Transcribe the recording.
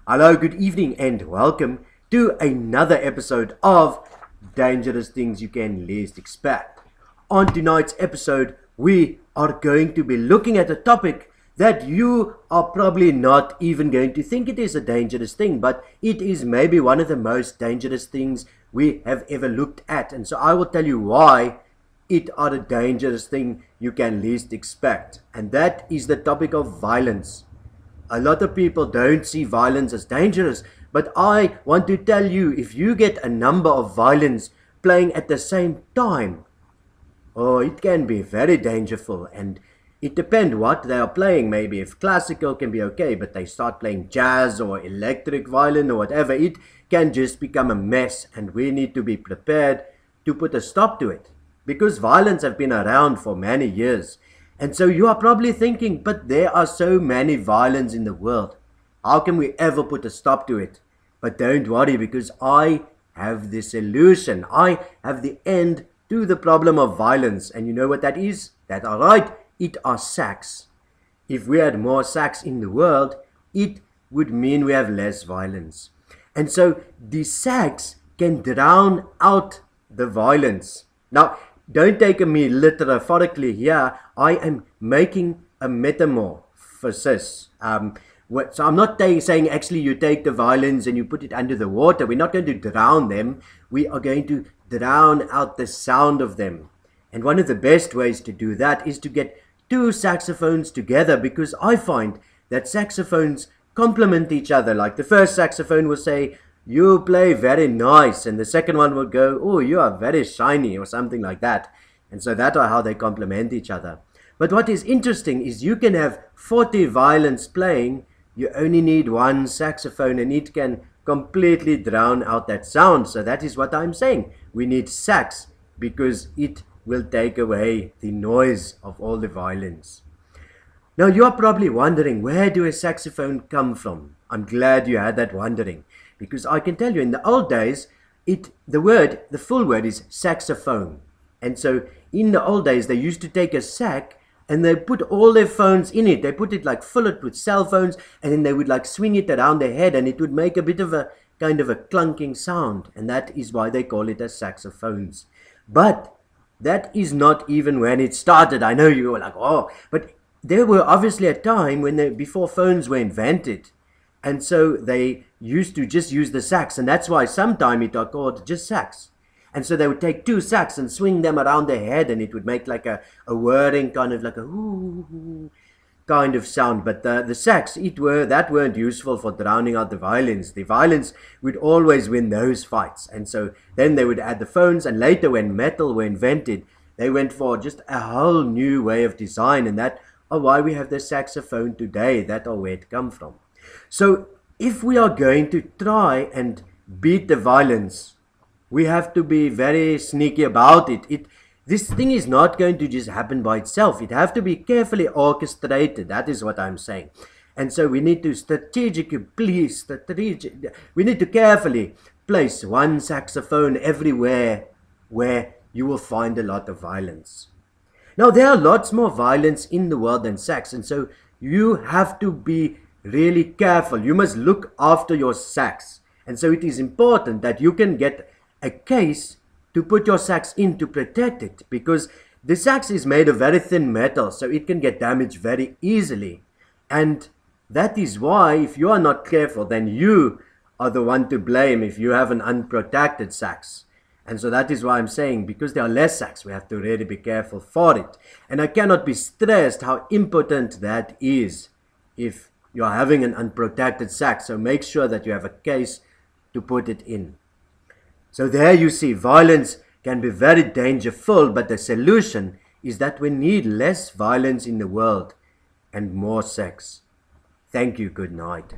Hello, good evening, and welcome to another episode of Dangerous Things You Can Least Expect. On tonight's episode, we are going to be looking at a topic that you are probably not even going to think it is a dangerous thing, but it is maybe one of the most dangerous things we have ever looked at. And so I will tell you why it are a dangerous thing you can least expect. And that is the topic of violence. A lot of people don't see violence as dangerous, but I want to tell you, if you get a number of violins playing at the same time, it can be very dangerous, and it depends what they are playing. Maybe if classical can be okay, but they start playing jazz or electric violin or whatever, it can just become a mess, and we need to be prepared to put a stop to it, because violins have been around for many years. And so you are probably thinking, but there are so many violins in the world. How can we ever put a stop to it? But don't worry, because I have the solution. I have the end to the problem of violence. And you know what that is? That's all right. It are sax. If we had more sax in the world, it would mean we have less violence. And so the sax can drown out the violence. Now, don't take me metaphorically here. I am making a metamorphosis. So I'm not saying actually you take the violins and you put it under the water. We're not going to drown them. We are going to drown out the sound of them. And one of the best ways to do that is to get two saxophones together, because I find that saxophones complement each other. Like the first saxophone will say, "You play very nice," and the second one will go, "Oh, you are very shiny," or something like that. And so that are how they complement each other. But what is interesting is you can have 40 violins playing, you only need one saxophone, and it can completely drown out that sound. So that is what I'm saying. We need sax, because it will take away the noise of all the violins. Now you are probably wondering, where do a saxophone come from? I'm glad you had that wondering, because I can tell you, in the old days, the full word is saxophone. And so in the old days, they used to take a sack and they put all their phones in it. They put it fill it with cell phones, and then they would swing it around their head, and it would make a bit of a kind of a clunking sound. And that is why they call it as saxophones. But that is not even when it started. I know you were like, oh, but there were obviously a time before phones were invented. And so they used to just use the sax, and that's why sometime it are called just sax. And so they would take two sax and swing them around their head, and it would make like a whirring kind of like a ooh kind of sound. But the sax, that weren't useful for drowning out the violins. The violins would always win those fights. And so then they would add the phones, and later when metal were invented, they went for just a whole new way of design, and that are why we have the saxophone today. That are where it come from. So if we are going to try and beat the violins, we have to be very sneaky about it. This thing is not going to just happen by itself. It have to be carefully orchestrated. That is what I'm saying. And so we need to we need to carefully place one saxophone everywhere where you will find a lot of violence. Now, there are lots more violence in the world than sax, and so you have to be really careful. You must look after your sax. And so it is important that you can get a case to put your sax in to protect it, because the sax is made of very thin metal, so it can get damaged very easily. And that is why, if you are not careful, then you are the one to blame if you have an unprotected sax. And so that is why I'm saying, because there are less sax, we have to really be careful for it. And I cannot be stressed how important that is if you are having an unprotected sax. So make sure that you have a case to put it in. So there you see, violence can be very dangerous, but the solution is that we need less violence in the world and more sex. Thank you. Good night.